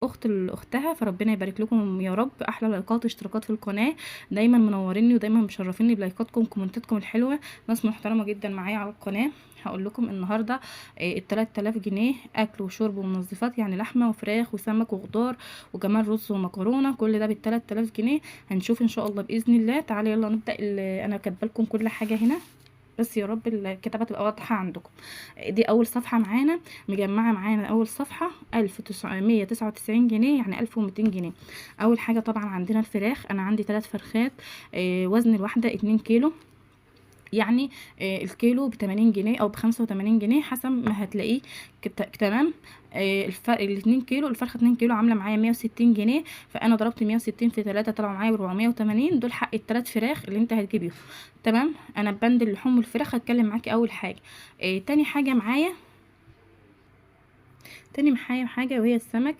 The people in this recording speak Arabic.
اخت لاختها، فربنا يبارك لكم يا رب. احلى لايكات واشتراكات في القناه، دايما منوريني ودايما مشرفيني بلايكاتكم وكومنتاتكم الحلوه، ناس محترمه جدا معايا على القناه. هقول لكم النهارده ال 3000 جنيه اكل وشرب ومنظفات، يعني لحمه وفراخ وسمك وخضار وكمان رز ومكرونه، كل ده بال 3000 جنيه. هنشوف ان شاء الله باذن الله. تعالى يلا نبدا. انا كاتبه لكم كل حاجه هنا، بس يا رب الكتابه تبقى واضحه عندكم. دي اول صفحه معانا، مجمعه معانا اول صفحه 1999 جنيه، يعني 1200 جنيه. اول حاجه طبعا عندنا الفراخ، انا عندي 3 فرخات، وزن الواحده 2 كيلو، يعني الكيلو ب80 جنيه او ب85 جنيه حسب ما هتلاقيه. تمام. ال2 كيلو الفرخه 2 كيلو عامله معايا 160 جنيه، فانا ضربت 160 في 3 طلعوا معايا 480. دول حق ال3 فراخ اللي انت هتجيبيهم. تمام. انا بند اللحوم والفراخ هتكلم معاكي اول حاجه. تاني حاجه معايا، تاني حاجه وهي السمك.